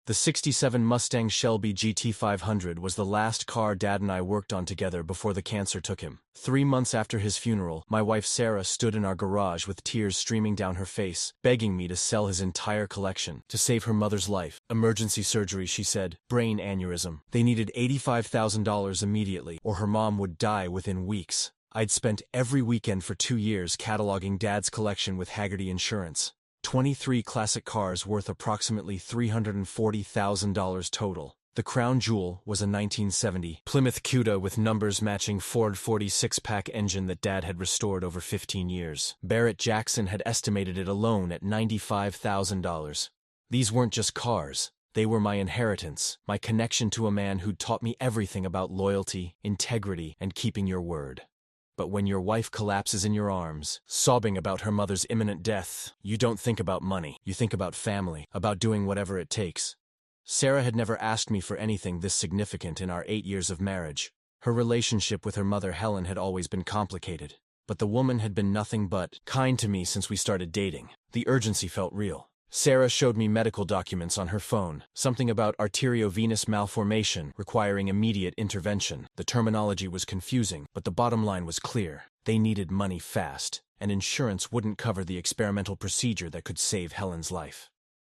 The '67 Mustang Shelby GT500 was the last car Dad and I worked on together before the cancer took him. 3 months after his funeral, my wife Sarah stood in our garage with tears streaming down her face, begging me to sell his entire collection to save her mother's life. Emergency surgery, she said. Brain aneurysm. They needed $85,000 immediately, or her mom would die within weeks. I'd spent every weekend for 2 years cataloging Dad's collection with Haggerty Insurance. 23 classic cars worth approximately $340,000 total. The crown jewel was a 1970 Plymouth Cuda with numbers matching Ford 46-pack engine that Dad had restored over 15 years. Barrett Jackson had estimated it alone at $95,000. These weren't just cars. They were my inheritance, my connection to a man who'd taught me everything about loyalty, integrity, and keeping your word. But when your wife collapses in your arms, sobbing about her mother's imminent death, you don't think about money. You think about family, about doing whatever it takes. Sarah had never asked me for anything this significant in our 8 years of marriage. Her relationship with her mother Helen had always been complicated, but the woman had been nothing but kind to me since we started dating. The urgency felt real. Sarah showed me medical documents on her phone, something about arteriovenous malformation requiring immediate intervention. The terminology was confusing, but the bottom line was clear. They needed money fast, and insurance wouldn't cover the experimental procedure that could save Helen's life.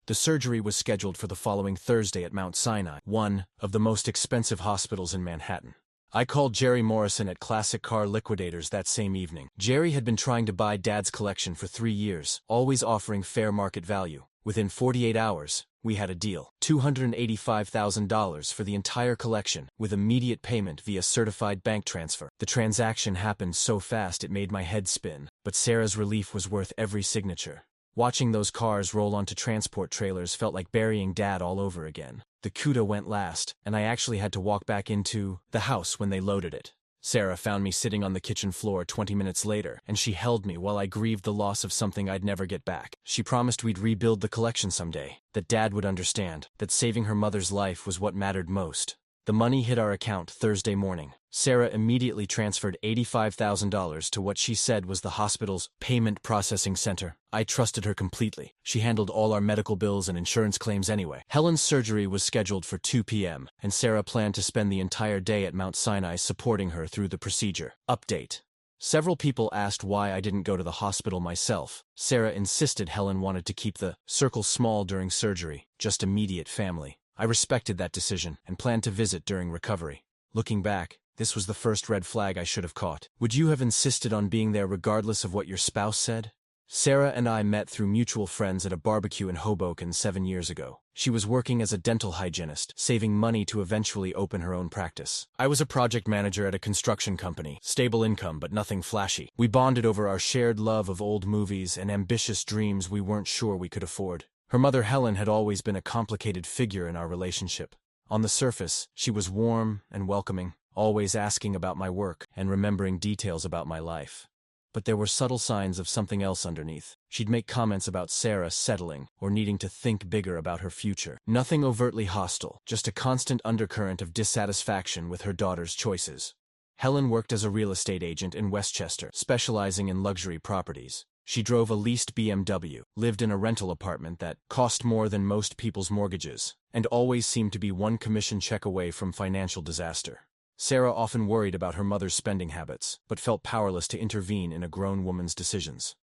The surgery was scheduled for the following Thursday at Mount Sinai, one of the most expensive hospitals in Manhattan. I called Jerry Morrison at Classic Car Liquidators that same evening. Jerry had been trying to buy Dad's collection for 3 years, always offering fair market value. Within 48 hours, we had a deal. $285,000 for the entire collection, with immediate payment via certified bank transfer. The transaction happened so fast it made my head spin, but Sarah's relief was worth every signature. Watching those cars roll onto transport trailers felt like burying Dad all over again. The Cuda went last, and I actually had to walk back into the house when they loaded it. Sarah found me sitting on the kitchen floor 20 minutes later, and she held me while I grieved the loss of something I'd never get back. She promised we'd rebuild the collection someday, that Dad would understand, that saving her mother's life was what mattered most. The money hit our account Thursday morning. Sarah immediately transferred $85,000 to what she said was the hospital's payment processing center. I trusted her completely. She handled all our medical bills and insurance claims anyway. Helen's surgery was scheduled for 2 p.m., and Sarah planned to spend the entire day at Mount Sinai supporting her through the procedure. Update. Several people asked why I didn't go to the hospital myself. Sarah insisted Helen wanted to keep the circle small during surgery, just immediate family. I respected that decision and planned to visit during recovery. Looking back, this was the first red flag I should have caught. Would you have insisted on being there regardless of what your spouse said? Sarah and I met through mutual friends at a barbecue in Hoboken 7 years ago. She was working as a dental hygienist, saving money to eventually open her own practice. I was a project manager at a construction company, stable income but nothing flashy. We bonded over our shared love of old movies and ambitious dreams we weren't sure we could afford. Her mother Helen had always been a complicated figure in our relationship. On the surface, she was warm and welcoming, always asking about my work and remembering details about my life. But there were subtle signs of something else underneath. She'd make comments about Sarah settling or needing to think bigger about her future. Nothing overtly hostile, just a constant undercurrent of dissatisfaction with her daughter's choices. Helen worked as a real estate agent in Westchester, specializing in luxury properties. She drove a leased BMW, lived in a rental apartment that cost more than most people's mortgages, and always seemed to be one commission check away from financial disaster. Sarah often worried about her mother's spending habits, but felt powerless to intervene in a grown woman's decisions.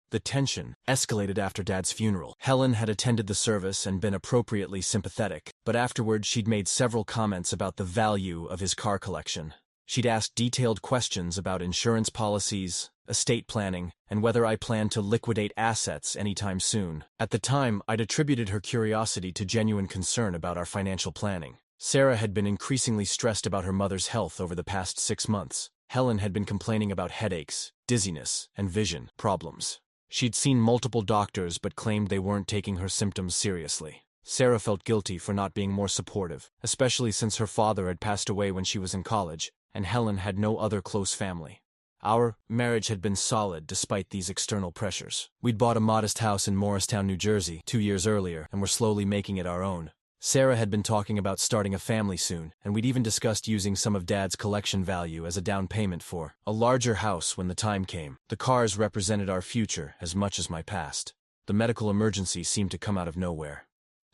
The tension escalated after Dad's funeral. Helen had attended the service and been appropriately sympathetic, but afterward she'd made several comments about the value of his car collection. She'd asked detailed questions about insurance policies, estate planning, and whether I planned to liquidate assets anytime soon. At the time, I'd attributed her curiosity to genuine concern about our financial planning. Sarah had been increasingly stressed about her mother's health over the past 6 months. Helen had been complaining about headaches, dizziness, and vision problems. She'd seen multiple doctors but claimed they weren't taking her symptoms seriously. Sarah felt guilty for not being more supportive, especially since her father had passed away when she was in college, and Helen had no other close family. Our marriage had been solid despite these external pressures. We'd bought a modest house in Morristown, New Jersey, 2 years earlier, and were slowly making it our own. Sarah had been talking about starting a family soon, and we'd even discussed using some of Dad's collection value as a down payment for a larger house when the time came. The cars represented our future as much as my past. The medical emergency seemed to come out of nowhere.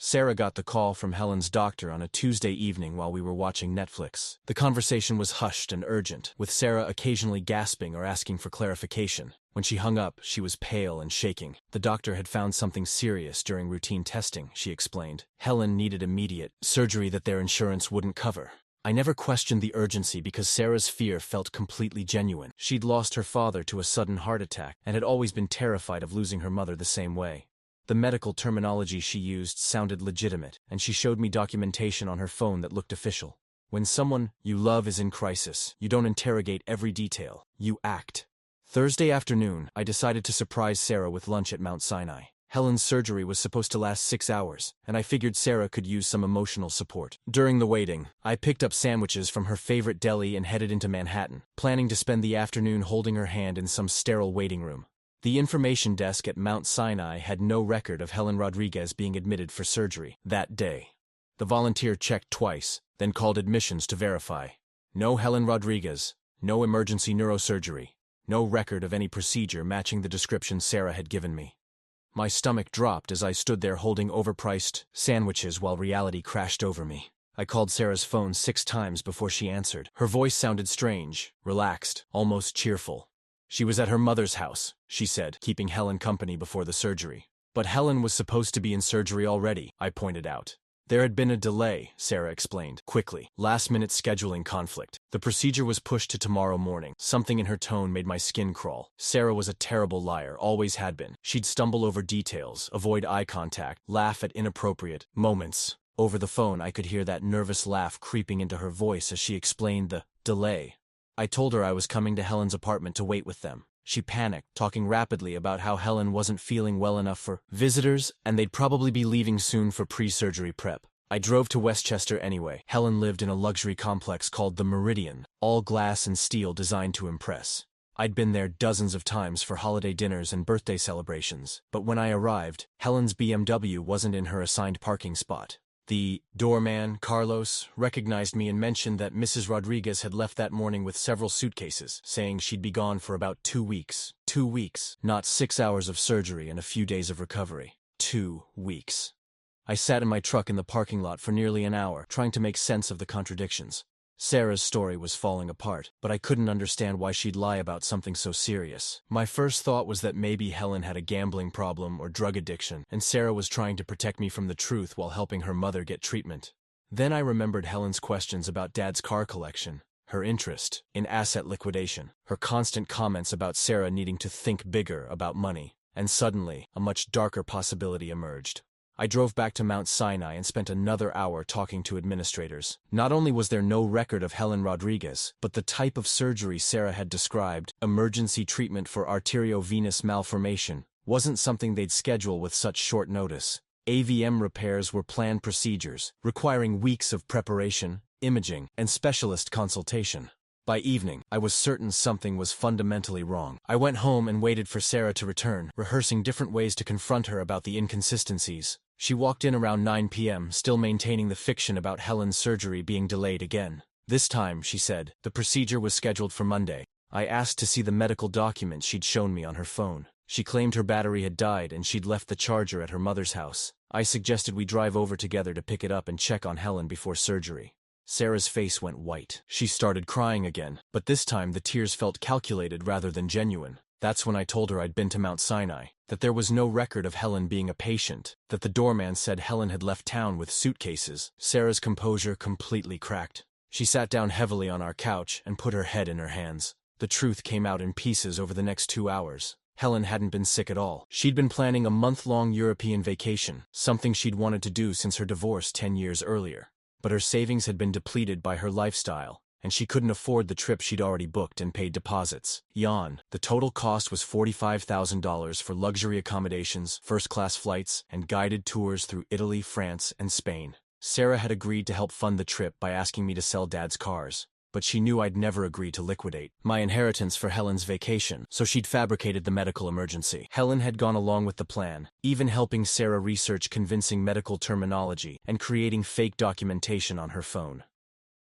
Sarah got the call from Helen's doctor on a Tuesday evening while we were watching Netflix. The conversation was hushed and urgent, with Sarah occasionally gasping or asking for clarification. When she hung up, she was pale and shaking. The doctor had found something serious during routine testing, she explained. Helen needed immediate surgery that their insurance wouldn't cover. I never questioned the urgency because Sarah's fear felt completely genuine. She'd lost her father to a sudden heart attack and had always been terrified of losing her mother the same way. The medical terminology she used sounded legitimate, and she showed me documentation on her phone that looked official. When someone you love is in crisis, you don't interrogate every detail, you act. Thursday afternoon, I decided to surprise Sarah with lunch at Mount Sinai. Helen's surgery was supposed to last 6 hours, and I figured Sarah could use some emotional support. During the waiting, I picked up sandwiches from her favorite deli and headed into Manhattan, planning to spend the afternoon holding her hand in some sterile waiting room. The information desk at Mount Sinai had no record of Helen Rodriguez being admitted for surgery that day. The volunteer checked twice, then called admissions to verify. No Helen Rodriguez, no emergency neurosurgery, no record of any procedure matching the description Sarah had given me. My stomach dropped as I stood there holding overpriced sandwiches while reality crashed over me. I called Sarah's phone 6 times before she answered. Her voice sounded strange, relaxed, almost cheerful. She was at her mother's house, she said, keeping Helen company before the surgery. But Helen was supposed to be in surgery already, I pointed out. There had been a delay, Sarah explained, quickly. Last-minute scheduling conflict. The procedure was pushed to tomorrow morning. Something in her tone made my skin crawl. Sarah was a terrible liar, always had been. She'd stumble over details, avoid eye contact, laugh at inappropriate moments. Over the phone, I could hear that nervous laugh creeping into her voice as she explained the delay. I told her I was coming to Helen's apartment to wait with them. She panicked, talking rapidly about how Helen wasn't feeling well enough for visitors, and they'd probably be leaving soon for pre-surgery prep. I drove to Westchester anyway. Helen lived in a luxury complex called the Meridian, all glass and steel designed to impress. I'd been there dozens of times for holiday dinners and birthday celebrations, but when I arrived, Helen's BMW wasn't in her assigned parking spot. The doorman, Carlos, recognized me and mentioned that Mrs. Rodriguez had left that morning with several suitcases, saying she'd be gone for about 2 weeks. 2 weeks. Not 6 hours of surgery and a few days of recovery. 2 weeks. I sat in my truck in the parking lot for nearly an hour, trying to make sense of the contradictions. Sarah's story was falling apart, but I couldn't understand why she'd lie about something so serious. My first thought was that maybe Helen had a gambling problem or drug addiction, and Sarah was trying to protect me from the truth while helping her mother get treatment. Then I remembered Helen's questions about Dad's car collection, her interest in asset liquidation, her constant comments about Sarah needing to think bigger about money, and suddenly, a much darker possibility emerged. I drove back to Mount Sinai and spent another hour talking to administrators. Not only was there no record of Helen Rodriguez, but the type of surgery Sarah had described, emergency treatment for arteriovenous malformation, wasn't something they'd schedule with such short notice. AVM repairs were planned procedures, requiring weeks of preparation, imaging, and specialist consultation. By evening, I was certain something was fundamentally wrong. I went home and waited for Sarah to return, rehearsing different ways to confront her about the inconsistencies. She walked in around 9 p.m., still maintaining the fiction about Helen's surgery being delayed again. This time, she said, the procedure was scheduled for Monday. I asked to see the medical documents she'd shown me on her phone. She claimed her battery had died and she'd left the charger at her mother's house. I suggested we drive over together to pick it up and check on Helen before surgery. Sarah's face went white. She started crying again, but this time the tears felt calculated rather than genuine. That's when I told her I'd been to Mount Sinai, that there was no record of Helen being a patient, that the doorman said Helen had left town with suitcases. Sarah's composure completely cracked. She sat down heavily on our couch and put her head in her hands. The truth came out in pieces over the next 2 hours. Helen hadn't been sick at all. She'd been planning a month-long European vacation, something she'd wanted to do since her divorce 10 years earlier. But her savings had been depleted by her lifestyle, and she couldn't afford the trip she'd already booked and paid deposits. Yawn. The total cost was $45,000 for luxury accommodations, first-class flights, and guided tours through Italy, France, and Spain. Sarah had agreed to help fund the trip by asking me to sell Dad's cars, but she knew I'd never agree to liquidate my inheritance for Helen's vacation, so she'd fabricated the medical emergency. Helen had gone along with the plan, even helping Sarah research convincing medical terminology and creating fake documentation on her phone.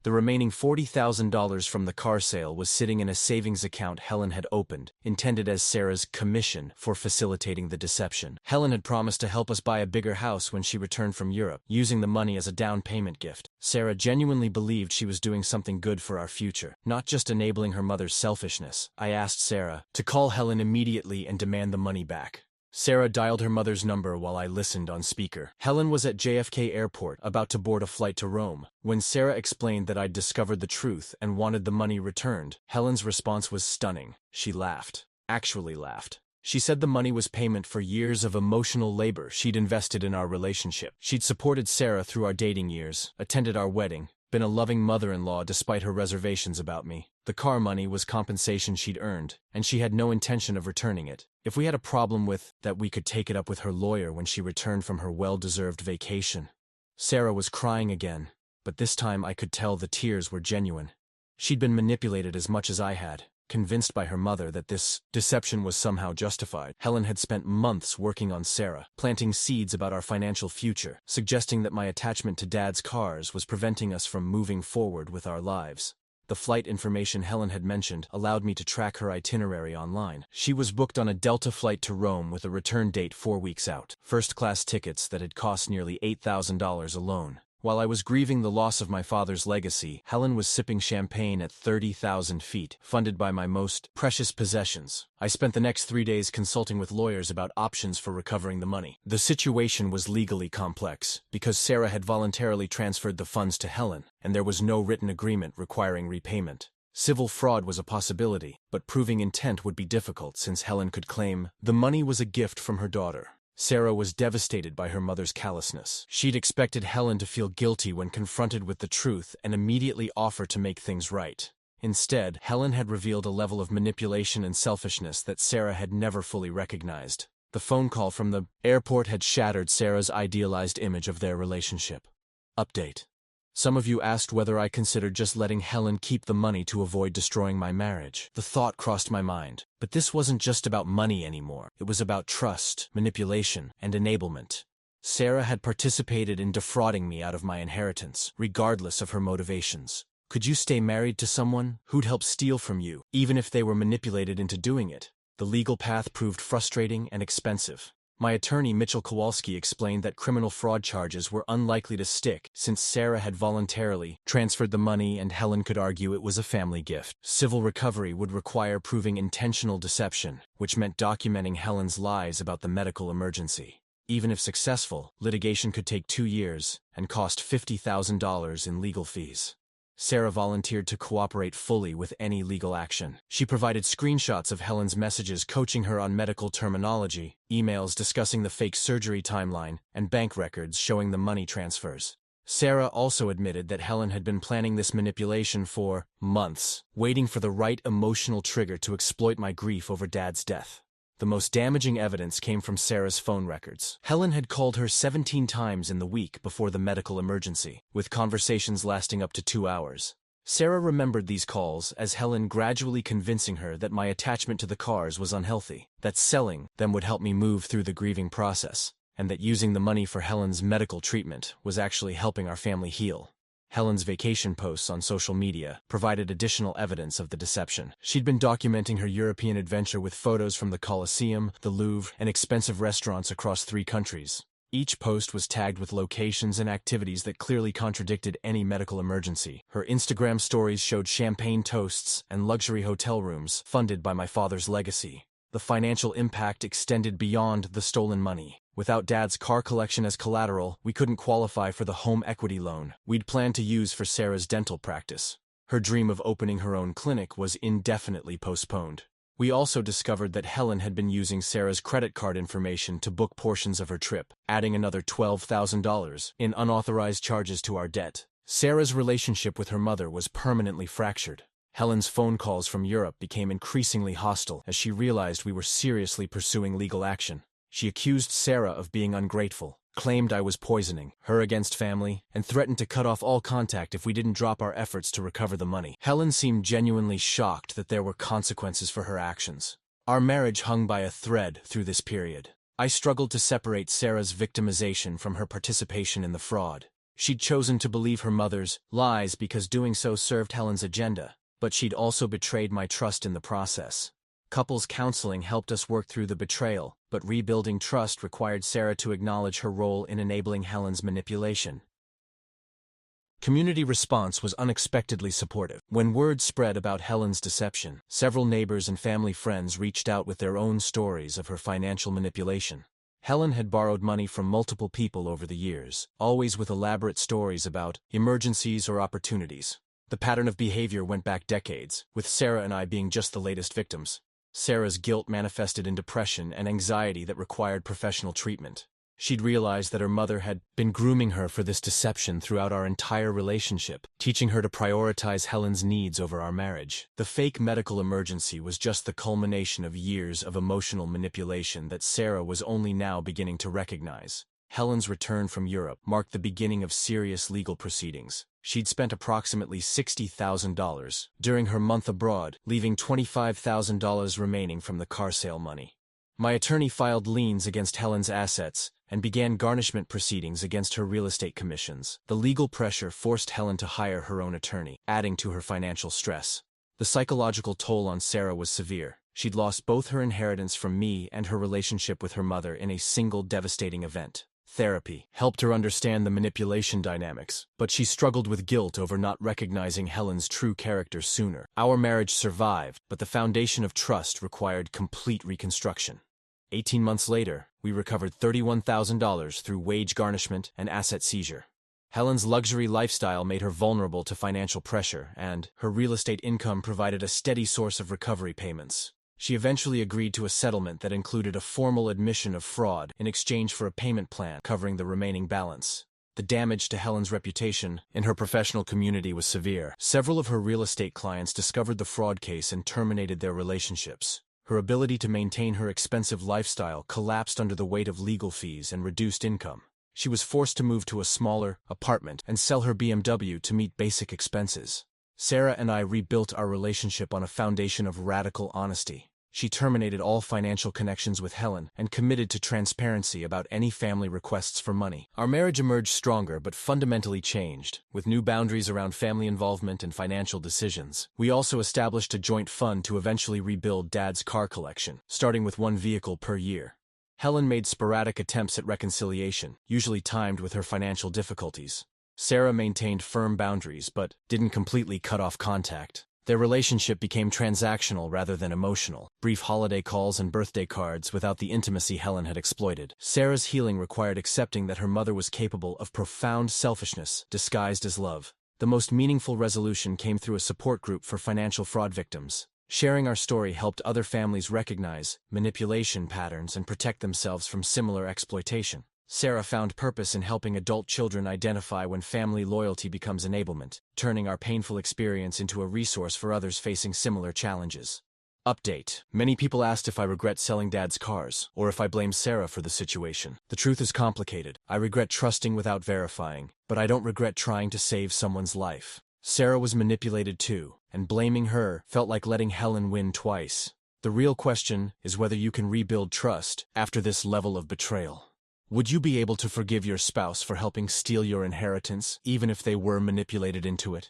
The remaining $40,000 from the car sale was sitting in a savings account Helen had opened, intended as Sarah's commission for facilitating the deception. Helen had promised to help us buy a bigger house when she returned from Europe, using the money as a down payment gift. Sarah genuinely believed she was doing something good for our future, not just enabling her mother's selfishness. I asked Sarah to call Helen immediately and demand the money back. Sarah dialed her mother's number while I listened on speaker. Helen was at JFK Airport, about to board a flight to Rome. When Sarah explained that I'd discovered the truth and wanted the money returned, Helen's response was stunning. She laughed. Actually laughed. She said the money was payment for years of emotional labor she'd invested in our relationship. She'd supported Sarah through our dating years, attended our wedding, been a loving mother-in-law despite her reservations about me. The car money was compensation she'd earned, and she had no intention of returning it. If we had a problem with that, we could take it up with her lawyer when she returned from her well-deserved vacation. Sarah was crying again, but this time I could tell the tears were genuine. She'd been manipulated as much as I had, convinced by her mother that this deception was somehow justified. Helen had spent months working on Sarah, planting seeds about our financial future, suggesting that my attachment to Dad's cars was preventing us from moving forward with our lives. The flight information Helen had mentioned allowed me to track her itinerary online. She was booked on a Delta flight to Rome with a return date 4 weeks out. First-class tickets that had cost nearly $8,000 alone. While I was grieving the loss of my father's legacy, Helen was sipping champagne at 30,000 feet, funded by my most precious possessions. I spent the next 3 days consulting with lawyers about options for recovering the money. The situation was legally complex, because Sarah had voluntarily transferred the funds to Helen, and there was no written agreement requiring repayment. Civil fraud was a possibility, but proving intent would be difficult since Helen could claim the money was a gift from her daughter. Sarah was devastated by her mother's callousness. She'd expected Helen to feel guilty when confronted with the truth and immediately offer to make things right. Instead, Helen had revealed a level of manipulation and selfishness that Sarah had never fully recognized. The phone call from the airport had shattered Sarah's idealized image of their relationship. Update. Some of you asked whether I considered just letting Helen keep the money to avoid destroying my marriage. The thought crossed my mind. But this wasn't just about money anymore. It was about trust, manipulation, and enablement. Sarah had participated in defrauding me out of my inheritance, regardless of her motivations. Could you stay married to someone who'd help steal from you, even if they were manipulated into doing it? The legal path proved frustrating and expensive. My attorney Mitchell Kowalski explained that criminal fraud charges were unlikely to stick since Sarah had voluntarily transferred the money and Helen could argue it was a family gift. Civil recovery would require proving intentional deception, which meant documenting Helen's lies about the medical emergency. Even if successful, litigation could take 2 years and cost $50,000 in legal fees. Sarah volunteered to cooperate fully with any legal action. She provided screenshots of Helen's messages coaching her on medical terminology, emails discussing the fake surgery timeline, and bank records showing the money transfers. Sarah also admitted that Helen had been planning this manipulation for months, waiting for the right emotional trigger to exploit my grief over Dad's death. The most damaging evidence came from Sarah's phone records. Helen had called her 17 times in the week before the medical emergency, with conversations lasting up to 2 hours. Sarah remembered these calls as Helen gradually convincing her that my attachment to the cars was unhealthy, that selling them would help me move through the grieving process, and that using the money for Helen's medical treatment was actually helping our family heal. Helen's vacation posts on social media provided additional evidence of the deception. She'd been documenting her European adventure with photos from the Colosseum, the Louvre, and expensive restaurants across 3 countries. Each post was tagged with locations and activities that clearly contradicted any medical emergency. Her Instagram stories showed champagne toasts and luxury hotel rooms funded by my father's legacy. The financial impact extended beyond the stolen money. Without Dad's car collection as collateral, we couldn't qualify for the home equity loan we'd planned to use for Sarah's dental practice. Her dream of opening her own clinic was indefinitely postponed. We also discovered that Helen had been using Sarah's credit card information to book portions of her trip, adding another $12,000 in unauthorized charges to our debt. Sarah's relationship with her mother was permanently fractured. Helen's phone calls from Europe became increasingly hostile as she realized we were seriously pursuing legal action. She accused Sarah of being ungrateful, claimed I was poisoning her against family, and threatened to cut off all contact if we didn't drop our efforts to recover the money. Helen seemed genuinely shocked that there were consequences for her actions. Our marriage hung by a thread through this period. I struggled to separate Sarah's victimization from her participation in the fraud. She'd chosen to believe her mother's lies because doing so served Helen's agenda, but she'd also betrayed my trust in the process. Couples counseling helped us work through the betrayal, but rebuilding trust required Sarah to acknowledge her role in enabling Helen's manipulation. Community response was unexpectedly supportive. When word spread about Helen's deception, several neighbors and family friends reached out with their own stories of her financial manipulation. Helen had borrowed money from multiple people over the years, always with elaborate stories about emergencies or opportunities. The pattern of behavior went back decades, with Sarah and I being just the latest victims. Sarah's guilt manifested in depression and anxiety that required professional treatment. She'd realized that her mother had been grooming her for this deception throughout our entire relationship, teaching her to prioritize Helen's needs over our marriage. The fake medical emergency was just the culmination of years of emotional manipulation that Sarah was only now beginning to recognize. Helen's return from Europe marked the beginning of serious legal proceedings. She'd spent approximately $60,000 during her month abroad, leaving $25,000 remaining from the car sale money. My attorney filed liens against Helen's assets and began garnishment proceedings against her real estate commissions. The legal pressure forced Helen to hire her own attorney, adding to her financial stress. The psychological toll on Sarah was severe. She'd lost both her inheritance from me and her relationship with her mother in a single devastating event. Therapy helped her understand the manipulation dynamics, but she struggled with guilt over not recognizing Helen's true character sooner. Our marriage survived, but the foundation of trust required complete reconstruction. 18 months later, we recovered $31,000 through wage garnishment and asset seizure. Helen's luxury lifestyle made her vulnerable to financial pressure, and her real estate income provided a steady source of recovery payments. She eventually agreed to a settlement that included a formal admission of fraud in exchange for a payment plan covering the remaining balance. The damage to Helen's reputation in her professional community was severe. Several of her real estate clients discovered the fraud case and terminated their relationships. Her ability to maintain her expensive lifestyle collapsed under the weight of legal fees and reduced income. She was forced to move to a smaller apartment and sell her BMW to meet basic expenses. Sarah and I rebuilt our relationship on a foundation of radical honesty. She terminated all financial connections with Helen and committed to transparency about any family requests for money. Our marriage emerged stronger but fundamentally changed, with new boundaries around family involvement and financial decisions. We also established a joint fund to eventually rebuild Dad's car collection, starting with one vehicle per year. Helen made sporadic attempts at reconciliation, usually timed with her financial difficulties. Sarah maintained firm boundaries but didn't completely cut off contact. Their relationship became transactional rather than emotional, brief holiday calls and birthday cards without the intimacy Helen had exploited. Sarah's healing required accepting that her mother was capable of profound selfishness disguised as love. The most meaningful resolution came through a support group for financial fraud victims. Sharing our story helped other families recognize manipulation patterns and protect themselves from similar exploitation. Sarah found purpose in helping adult children identify when family loyalty becomes enablement, turning our painful experience into a resource for others facing similar challenges. Update. Many people asked if I regret selling Dad's cars, or if I blame Sarah for the situation. The truth is complicated. I regret trusting without verifying, but I don't regret trying to save someone's life. Sarah was manipulated too, and blaming her felt like letting Helen win twice. The real question is whether you can rebuild trust after this level of betrayal. Would you be able to forgive your spouse for helping steal your inheritance, even if they were manipulated into it?